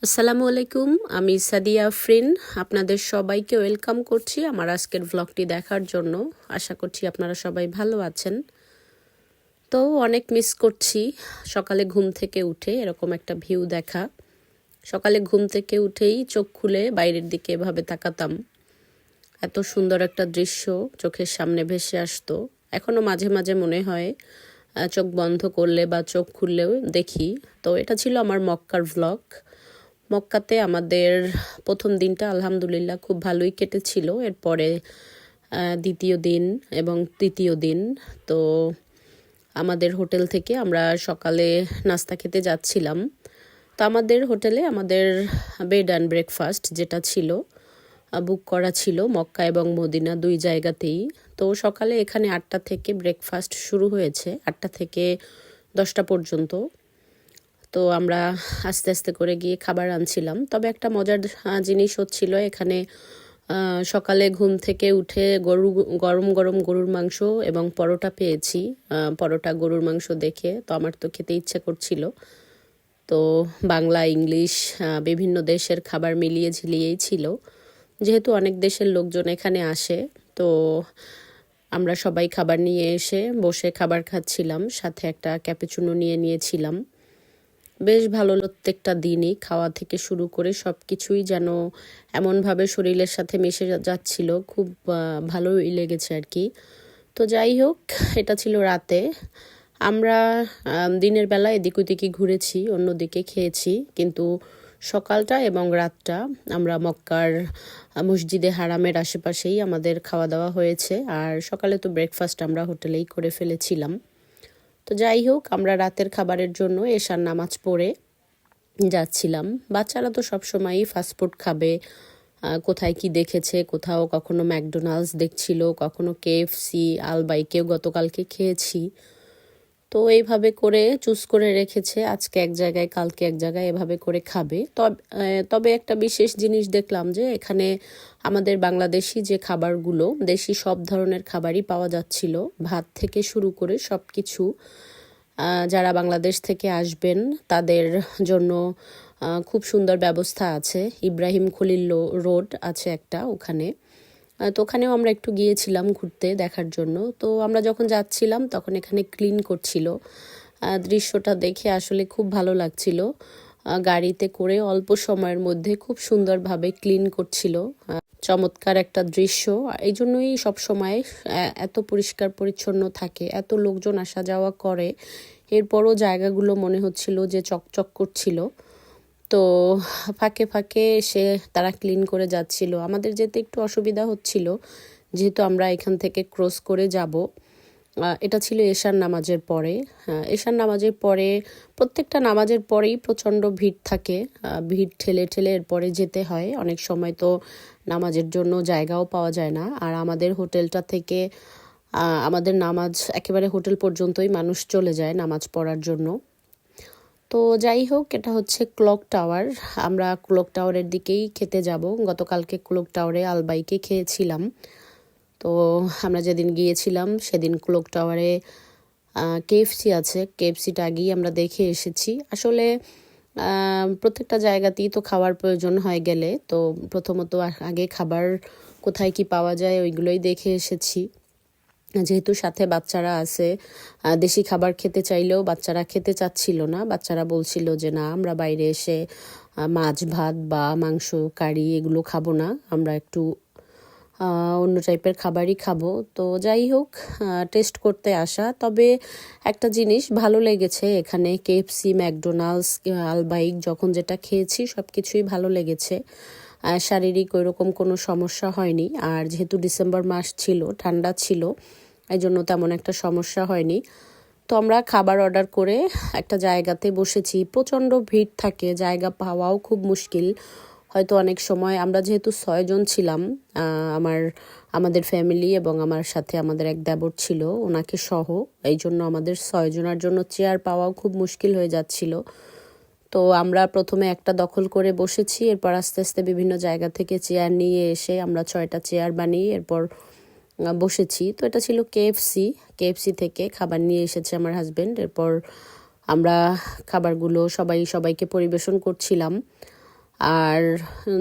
আসসালামু আলাইকুম, আমি সাদিয়া আফরিন। আপনাদের সবাইকে ওয়েলকাম করছি আমার আজকের ভ্লগটি দেখার জন্য। আশা করছি আপনারা সবাই ভালো আছেন। তো অনেক মিস করছি সকালে ঘুম থেকে উঠে এরকম একটা ভিউ দেখা। সকালে ঘুম থেকে উঠেই চোখ খুলে বাইরের দিকে এভাবে তাকাতাম, এত সুন্দর একটা দৃশ্য চোখের সামনে ভেসে আসতো। এখনও মাঝে মাঝে মনে হয় চোখ বন্ধ করলে বা চোখ খুললেও দেখি। তো এটা ছিল আমার মক্কার ভ্লগ। মক্কাতে আমাদের প্রথম দিনটা আলহামদুলিল্লাহ খুব ভালোই কেটেছিল। এরপরে দ্বিতীয় দিন এবং তৃতীয় দিন, তো আমাদের হোটেল থেকে আমরা সকালে নাস্তা খেতে যাচ্ছিলাম। তো আমাদের হোটেলে আমাদের বেড অ্যান্ড ব্রেকফাস্ট যেটা ছিল বুক করা ছিল মক্কা এবং মদিনা দুই জায়গাতেই। তো সকালে এখানে 8টা থেকে ব্রেকফাস্ট শুরু হয়েছে, 8টা থেকে 10টা পর্যন্ত। তো আমরা আস্তে আস্তে করে গিয়ে খাবার আনছিলাম। তবে একটা মজার জিনিস হচ্ছিল এখানে, সকালে ঘুম থেকে উঠে গরম গরম গরুর মাংস এবং পরোটা পেয়েছি। পরোটা গরুর মাংস দেখে তো আমার তো খেতে ইচ্ছে করছিল। তো বাংলা ইংলিশ বিভিন্ন দেশের খাবার মিলিয়ে ঝিলিয়েই ছিল। যেহেতু অনেক দেশের লোকজন এখানে আসে, তো আমরা সবাই খাবার নিয়ে এসে বসে খাবার খাচ্ছিলাম, সাথে একটা ক্যাপুচিনো নিয়েছিলাম। বেশ ভালো প্রত্যেকটা দিনই খাওয়া থেকে শুরু করে সব কিছুই যেন এমনভাবে শরীরের সাথে মিশে যাচ্ছিল, খুব ভালোই লেগেছে আর কি। তো যাই হোক, এটা ছিল রাতে। আমরা দিনের বেলা এদিক ওদিকে ঘুরেছি, অন্যদিকে খেয়েছি, কিন্তু সকালটা এবং রাতটা আমরা মক্কার মসজিদে হারামের আশেপাশেই আমাদের খাওয়া দাওয়া হয়েছে। আর সকালে তো ব্রেকফাস্ট আমরা হোটেলেই করে ফেলেছিলাম। তো যাই হোক, আমরা রাতের খাবারের জন্য এশার নামাজ পড়ে যাচ্ছিলাম। বাচ্চারা তো সবসময়ই ফাস্টফুড খাবে, কোথায় কি দেখেছে, কোথাও কখনো ম্যাকডোনাল্ডস দেখছিল, কখনো কেএফসি, আলবাইকেও গতকালকে খেয়েছি। তো এইভাবে করে চুজ করে রেখেছে, আজকে এক জায়গায় কালকে এক জায়গায় এভাবে করে খাবে। তবে একটা বিশেষ জিনিস দেখলাম যে এখানে আমাদের বাংলাদেশি যে খাবারগুলো, দেশি সব ধরনের খাবারই পাওয়া যাচ্ছিল, ভাত থেকে শুরু করে সব কিছু। যারা বাংলাদেশ থেকে আসবেন তাদের জন্য খুব সুন্দর ব্যবস্থা আছে। ইব্রাহিম খলিল রোড আছে একটা ওখানে। তো ওখানেও আমরা একটু গিয়েছিলাম ঘুরতে দেখার জন্য। তো আমরা যখন যাচ্ছিলাম তখন এখানে ক্লিন করছিল। দৃশ্যটা দেখে আসলে খুব ভালো লাগছিল। গাড়িতে করে অল্প সময়ের মধ্যে খুব সুন্দরভাবে ক্লিন করছিল। চমৎকার একটা দৃশ্য। এই জন্যই সবসময় এত পরিষ্কার পরিচ্ছন্ন থাকে, এত লোকজন আসা যাওয়া করে, এরপরও জায়গাগুলো মনে হচ্ছিল যে চকচক করছিল। তো ফাঁকে ফাঁকে এসে তারা ক্লিন করে যাচ্ছিল। আমাদের যেতে একটু অসুবিধা হচ্ছিল, যেহেতু আমরা এখান থেকে ক্রস করে যাব। এটা ছিল এশার নামাজের পরে। এশার নামাজের পরে প্রত্যেকটা নামাজের পরেই প্রচণ্ড ভিড় থাকে। ভিড় ঠেলে ঠেলে এরপরে যেতে হয়। অনেক সময় তো নামাজের জন্য জায়গাও পাওয়া যায় না। আর আমাদের হোটেলটা থেকে আমাদের নামাজ একেবারে হোটেল পর্যন্তই মানুষ চলে যায় নামাজ পড়ার জন্য। তো যাই হোক, এটা হচ্ছে ক্লক টাওয়ার। আমরা ক্লক টাওয়ারের দিকেই খেতে যাব। গতকালকে ক্লক টাওয়ারে আলবাইকে খেয়েছিলাম। তো আমরা যেদিন গিয়েছিলাম সেদিন ক্লক টাওয়ারে কেএফসি আছে, কেএফসিটা আগেই আমরা দেখে এসেছি। আসলে প্রত্যেকটা জায়গাতেই তো খাওয়ার প্রয়োজন হয়ে গেলে, তো প্রথমত আগে খাবার কোথায় কি পাওয়া যায় ওইগুলোই দেখে এসেছি। যেহেতু সাথে বাচ্চারা আছে, দেশি খাবার খেতে চাইলেও বাচ্চারা খেতে চাচ্ছিল না। বাচ্চারা বলছিল যে না, আমরা বাইরে এসে মাছ ভাত বা মাংস কারি এগুলো খাবো না, আমরা একটু অন্য টাইপের খাবারই খাবো। তো যাই হোক, টেস্ট করতে আসা। তবে একটা জিনিস ভালো লেগেছে এখানে, কেএফসি, ম্যাকডোনাল্ডস, আলবাইক যখন যেটা খেয়েছি সব কিছুই ভালো লেগেছে। শারীরিক ওইরকম কোনো সমস্যা হয়নি। আর যেহেতু ডিসেম্বর মাস ছিল, ঠান্ডা ছিল, এই জন্য তেমন একটা সমস্যা হয়নি। তো আমরা খাবার অর্ডার করে একটা জায়গাতে বসেছি। প্রচণ্ড ভিড় থাকে, জায়গা পাওয়াও খুব মুশকিল। হয়তো অনেক সময় আমরা যেহেতু 6 জন ছিলাম, আমাদের ফ্যামিলি এবং আমার সাথে আমাদের এক দেবর ছিল ওনাকে সহ, এই জন্য আমাদের 6 জনের জন্য চেয়ার পাওয়াও খুব মুশকিল হয়ে যাচ্ছিল। তো আমরা প্রথমে একটা দখল করে বসেছি, এরপর আস্তে আস্তে বিভিন্ন জায়গা থেকে চেয়ার নিয়ে এসে আমরা 6টা চেয়ার বানিয়ে এরপর বসেছি। তো এটা ছিল কেএফসি। কেএফসি থেকে খাবার নিয়ে এসেছে আমার হাজব্যান্ড। এরপর আমরা খাবারগুলো সবাইকে পরিবেশন করছিলাম। আর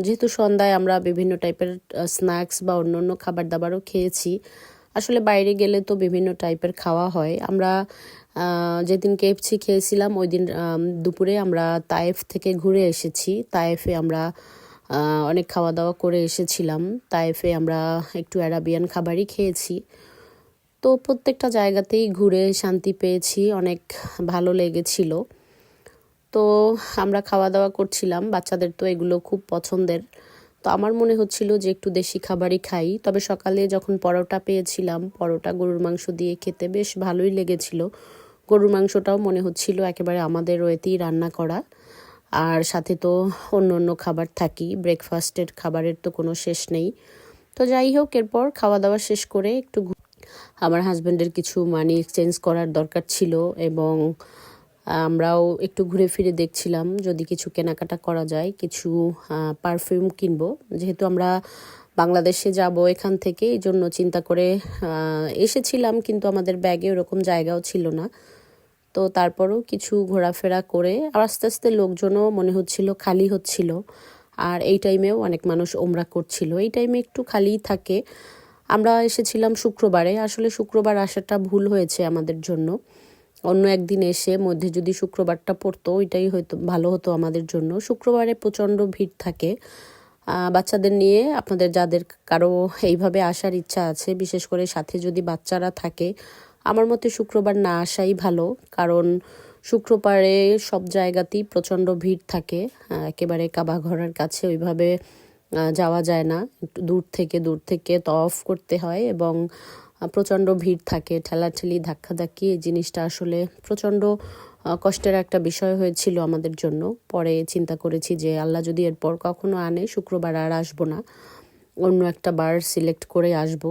যেহেতু সন্ধ্যায় আমরা বিভিন্ন টাইপের স্ন্যাক্স বা অন্য খাবার দাবারও খেয়েছি। আসলে বাইরে গেলে তো বিভিন্ন টাইপের খাওয়া হয়। আমরা যেদিন কেএফসি খেয়েছিলাম ওই দিন দুপুরে আমরা তায়েফ থেকে ঘুরে এসেছি। তায়েফে আমরা অনেক খাওয়া দাওয়া করে এসেছিলাম। তায়েফে আমরা একটু অ্যারাবিয়ান খাবারই খেয়েছি। তো প্রত্যেকটা জায়গাতেই ঘুরে শান্তি পেয়েছি, অনেক ভালো লেগেছিল। তো আমরা খাওয়া দাওয়া করছিলাম, বাচ্চাদের তো এগুলো খুব পছন্দের। তো আমার মনে হচ্ছিল যে একটু দেশি খাবারই খাই। তবে সকালে যখন পরোটা পেয়েছিলাম, পরোটা গরুর মাংস দিয়ে খেতে বেশ ভালোই লেগেছিল। গরুর মাংসটাও মনে হচ্ছিল একেবারে আমাদের ওয়েতেই রান্না করা। আর সাথে তো অন্য খাবার থাকি, ব্রেকফাস্টের খাবারের তো কোনো শেষ নেই। তো যাই হোক, এরপর খাওয়া দাওয়া শেষ করে একটু আমার হাজব্যান্ডের কিছু মানি এক্সচেঞ্জ করার দরকার ছিল এবং আমরাও একটু ঘুরে ফিরে দেখছিলাম যদি কিছু কেনাকাটা করা যায়, কিছু পারফিউম কিনবো। যেহেতু আমরা বাংলাদেশে যাব এখান থেকে, এই জন্য চিন্তা করে এসেছিলাম, কিন্তু আমাদের ব্যাগে ওরকম জায়গাও ছিল না। তো তারপরও কিছু ঘোরাফেরা করে আর আস্তে আস্তে লোকজনও মনে হচ্ছিল খালি হচ্ছিল। আর এই টাইমেও অনেক মানুষ ওমরা করছিল, এই টাইমে একটু খালিই থাকে। আমরা এসেছিলাম শুক্রবারে, আসলে শুক্রবার আসাটা ভুল হয়েছে আমাদের জন্য। অন্য একদিন এসে মধ্যে যদি শুক্রবারটা পড়তো ওইটাই হয়তো ভালো হতো আমাদের জন্য। শুক্রবারে প্রচণ্ড ভিড় থাকে। বাচ্চাদের নিয়ে আপনাদের যাদের কারো এইভাবে আসার ইচ্ছা আছে, বিশেষ করে সাথে যদি বাচ্চারা থাকে, আমার মতে শুক্রবার না আসাই ভালো। কারণ শুক্রবারে সব জায়গাতেই প্রচণ্ড ভিড় থাকে। একেবারে কাবা ঘরের কাছে ওইভাবে যাওয়া যায় না, একটু দূর থেকে তওয়াফ করতে হয় এবং প্রচণ্ড ভিড় থাকে, ঠেলাঠেলি ধাক্কাধাক্কি। এই জিনিসটা আসলে প্রচণ্ড কষ্টের একটা বিষয় হয়েছিল আমাদের জন্য। পরে চিন্তা করেছি যে আল্লাহ যদি এরপর কখনো আনে, শুক্রবার আর আসবো না, অন্য একটা বার সিলেক্ট করে আসব।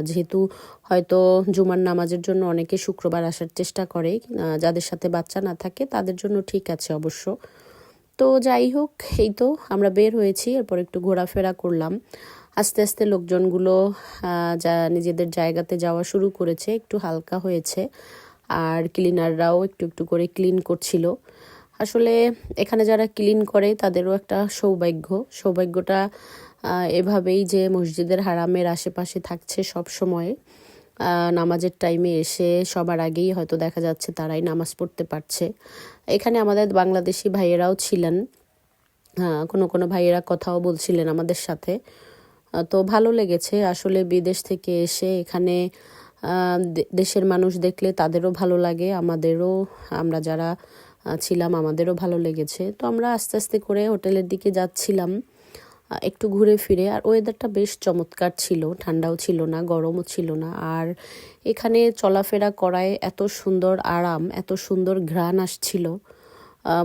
যেহেতু হয়তো জুমার নামাজের জন্য অনেকে শুক্রবার আসার চেষ্টা করে, যাদের সাথে বাচ্চা না থাকে তাদের জন্য ঠিক আছে অবশ্য। তো যাই হোক, এই তো আমরা বের হয়েছি, এরপর একটু ঘোরাফেরা করলাম। আস্তে আস্তে লোকজনগুলো যা নিজেদের জায়গাতে যাওয়া শুরু করেছে, একটু হালকা হয়েছে। আর ক্লিনাররাও একটু করে ক্লিন করছিল। আসলে এখানে যারা ক্লিন করে তাদেরও একটা সৌভাগ্যটা এভাবেই যে মসজিদের হারামের আশেপাশে থাকছে সব সময়। নামাজের টাইমে এসে সবার আগেই হয়তো দেখা যাচ্ছে তারাই নামাজ পড়তে পারছে। এখানে আমাদের বাংলাদেশি ভাইয়েরাও ছিলেন, কোনো ভাইয়েরা কথাও বলছিলেন আমাদের সাথে। তো ভালো লেগেছে আসলে। বিদেশ থেকে এসে এখানে দেশের মানুষ দেখলে তাদেরও ভালো লাগে, আমরা যারা ছিলাম আমাদেরও ভালো লেগেছে। তো আমরা আস্তে আস্তে করে হোটেলের দিকে যাচ্ছিলাম একটু ঘুরে ফিরে। আর ওয়েদারটা বেশ চমৎকার ছিল, ঠান্ডাও ছিল না, গরমও ছিল না। আর এখানে চলাফেরা করায় এত সুন্দর আরাম, এত সুন্দর ঘ্রাণ আসছিল,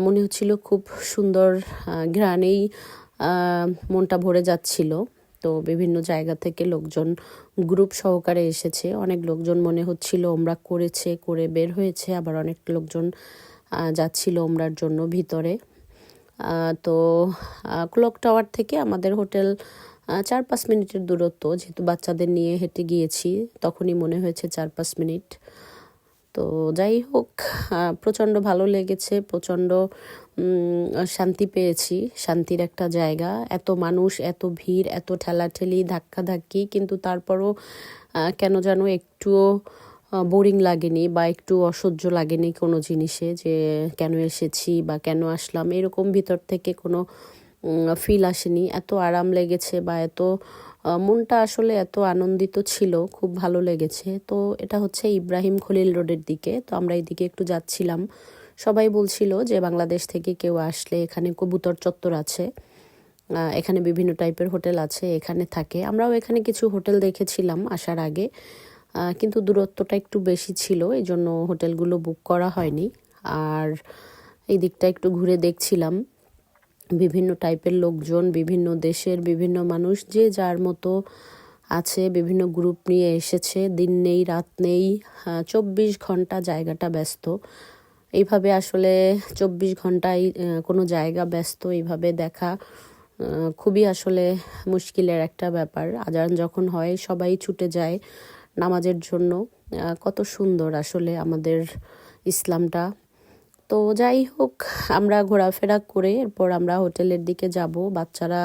মনে হচ্ছিল খুব সুন্দর ঘ্রাণেই মনটা ভরে যাচ্ছিল। তো বিভিন্ন জায়গা থেকে লোকজন গ্রুপ সহকারে এসেছে, অনেক লোকজন মনে হচ্ছিল ওমরা করে বের হয়েছে, আবার অনেক লোকজন যাচ্ছিল ওমরার জন্য ভিতরে। তো ক্লক টাওয়ার থেকে আমাদের হোটেল 4-5 মিনিটের দূরত্ব। যেহেতু বাচ্চাদের নিয়ে হেঁটে গিয়েছি, তখনই মনে হয়েছে 4-5 মিনিট। তো যাই হোক, প্রচণ্ড ভালো লেগেছে, প্রচণ্ড শান্তি পেয়েছি, শান্তির একটা জায়গা। এত মানুষ, এত ভিড়, এত ঠেলাঠেলি ধাক্কাধাক্কি, কিন্তু তারপরও কেন যেন একটুও বোরিং লাগেনি বা একটু অসহ্য লাগেনি কোনো জিনিসে, যে কেন এসেছি বা কেন আসলাম, এরকম ভিতর থেকে কোনো ফিল আসেনি। এত আরাম লেগেছে বা মনটা আসলে এত আনন্দিত ছিল, খুব ভালো লেগেছে। তো এটা হচ্ছে ইব্রাহিম খলিল রোডের দিকে। তো আমরা এইদিকে একটু যাচ্ছিলাম। সবাই বলছিল যে বাংলাদেশ থেকে কেউ আসলে এখানে কবুতর চত্বর আছে, এখানে বিভিন্ন টাইপের হোটেল আছে, এখানে থাকে। আমরাও এখানে কিছু হোটেল দেখেছিলাম আসার আগে, কিন্তু দূরত্বটা একটু বেশি ছিল, এই জন্য হোটেলগুলো বুক করা হয়নি। আর এই দিকটা একটু ঘুরে দেখছিলাম, বিভিন্ন টাইপের লোকজন, বিভিন্ন দেশের বিভিন্ন মানুষ, যে যার মতো আছে, বিভিন্ন গ্রুপ নিয়ে এসেছে। দিন নেই রাত নেই, 24 ঘন্টা জায়গাটা ব্যস্ত। এইভাবে আসলে 24 ঘন্টায় কোনো জায়গা ব্যস্ত এইভাবে দেখা খুবই আসলে মুশকিলের একটা ব্যাপার। আজান যখন হয় সবাই ছুটে যায় নামাজের জন্য। কত সুন্দর আসলে আমাদের ইসলামটা। তো যাই হোক, আমরা ঘোরাফেরা করে এরপর আমরা হোটেলের দিকে যাব। বাচ্চারা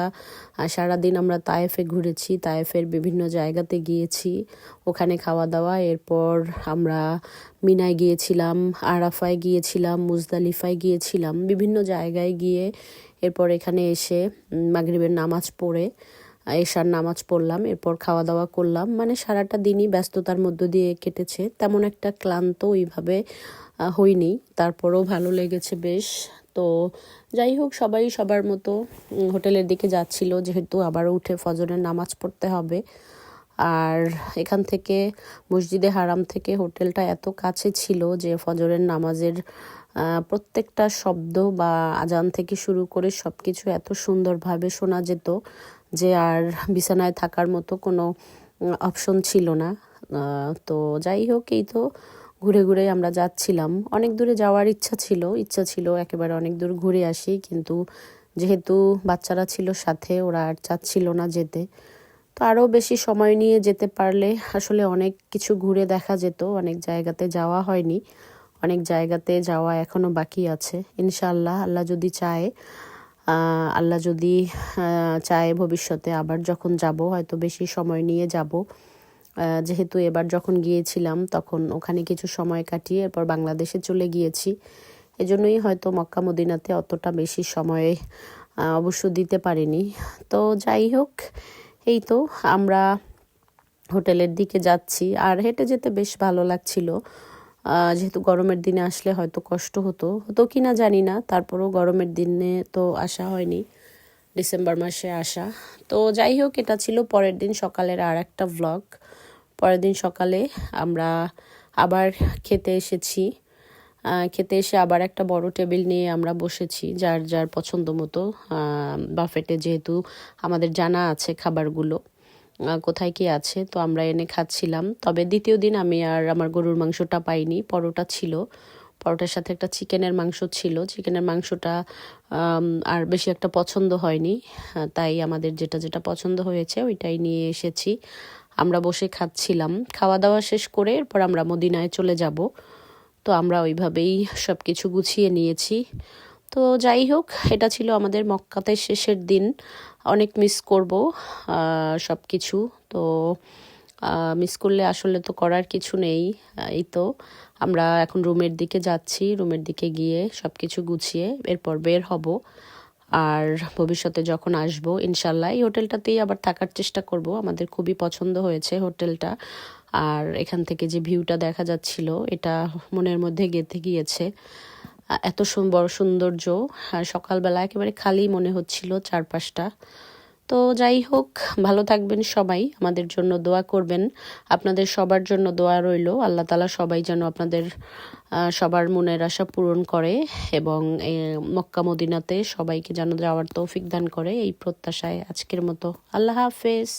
সারাদিন আমরা তায়েফে ঘুরেছি, তায়েফের বিভিন্ন জায়গাতে গিয়েছি, ওখানে খাওয়া দাওয়া। এরপর আমরা মিনায় গিয়েছিলাম, আরাফায় গিয়েছিলাম, মুজদালিফায় গিয়েছিলাম, বিভিন্ন জায়গায় গিয়ে এরপর এখানে এসে মাগরিবের নামাজ পড়ে এশার নামাজ পড়লাম, এরপর খাওয়া দাওয়া করলাম। মানে সারাটা দিনই ব্যস্ততার মধ্য দিয়ে কেটেছে, তেমন একটা ক্লান্ত ওইভাবে হইনি, তারপরেও ভালো লেগেছে বেশ। তো যাই হোক, সবাই সবার মতো হোটেলের দিকে যাচ্ছিল, যেহেতু আবারও উঠে ফজরের নামাজ পড়তে হবে। আর এখান থেকে মসজিদে হারাম থেকে হোটেলটা এত কাছে ছিল যে ফজরের নামাজের প্রত্যেকটা শব্দ বা আজান থেকে শুরু করে সব কিছু এত সুন্দরভাবে শোনা যেত যে আর বিছানায় থাকার মতো কোনো অপশন ছিল না। তো যাই হোক, এই তো ঘুরে ঘুরে আমরা যাচ্ছিলাম। অনেক দূরে যাওয়ার ইচ্ছা ছিল একেবারে অনেক দূর ঘুরে আসি, কিন্তু যেহেতু বাচ্চারা ছিল সাথে, ওরা আর চাচ্ছিল না যেতে। তো আরও বেশি সময় নিয়ে যেতে পারলে আসলে অনেক কিছু ঘুরে দেখা যেত। অনেক জায়গাতে যাওয়া হয়নি, অনেক জায়গাতে যাওয়া এখনও বাকি আছে। ইনশাআল্লাহ, আল্লাহ যদি চায়, আল্লাহ যদি চায় ভবিষ্যতে আবার যখন যাব হয়তো বেশি সময় নিয়ে যাব। যেহেতু এবার যখন গিয়েছিলাম তখন ওখানে কিছু সময় কাটিয়ে এরপর বাংলাদেশে চলে গিয়েছি, এজন্যই হয়তো মক্কা মদিনাতে অতটা বেশি সময় অবশ্য দিতে পারিনি। তো যাই হোক, এই তো আমরা হোটেলের দিকে যাচ্ছি, আর হেঁটে যেতে বেশ ভালো লাগছিল। যেহেতু গরমের দিনে আসলে হয়তো কষ্ট হতো কি না জানি না, তারপরেও গরমের দিনে তো আসা হয়নি, ডিসেম্বর মাসে আসা। তো যাই হোক, এটা ছিল পরের দিন সকালের আর একটা ভ্লগ। পরের দিন সকালে আমরা আবার খেতে এসেছি। খেতে এসে আবার একটা বড় টেবিল নিয়ে আমরা বসেছি, যার যার পছন্দ মতো বাফেটে, যেহেতু আমাদের জানা আছে খাবারগুলো কোথায় কি আছে, তো আমরা এনে খাচ্ছিলাম। তবে দ্বিতীয় দিন আমি আর আমার গরুর মাংসটা পাইনি, পরোটা ছিল, পরোটার সাথে একটা চিকেনের মাংস ছিল। চিকেনের মাংসটা আর বেশি একটা পছন্দ হয়নি, তাই আমাদের যেটা যেটা পছন্দ হয়েছে ওইটাই নিয়ে এসেছি। আমরা বসে খাচ্ছিলাম। খাওয়া দাওয়া শেষ করে এরপর আমরা মদিনায় চলে যাব। তো আমরা ওইভাবেই সব কিছু গুছিয়ে নিয়েছি। তো যাই হোক, এটা ছিল আমাদের মক্কাতে শেষের দিন। অনেক মিস করব সব কিছু। তো মিস করলে আসলে তো করার কিছু নেই। এই তো আমরা এখন রুমের দিকে যাচ্ছি, রুমের দিকে গিয়ে সব কিছু গুছিয়ে এরপর বের হব। আর ভবিষ্যতে যখন আসবো ইনশাল্লাহ এই হোটেলটাতেই আবার থাকার চেষ্টা করব। আমাদের খুবই পছন্দ হয়েছে হোটেলটা, আর এখান থেকে যে ভিউটা দেখা যাচ্ছিল এটা মনের মধ্যে গেঁথে গিয়েছে। এত বড় সৌন্দর্য, সকালবেলা একেবারে খালি মনে হচ্ছিল চারপাশটা। তো যাই হোক, ভালো থাকবেন সবাই, আমাদের জন্য দোয়া করবেন। আপনাদের সবার জন্য দোয়া রইল, আল্লাহ তাআলা সবাই যেন আপনাদের সবার মনের আশা পূরণ করে এবং মক্কা মদিনাতে সবাইকে যেন যাওয়ার তৌফিক দান করে, এই প্রত্যাশায় আজকের মতো আল্লাহ হাফেজ।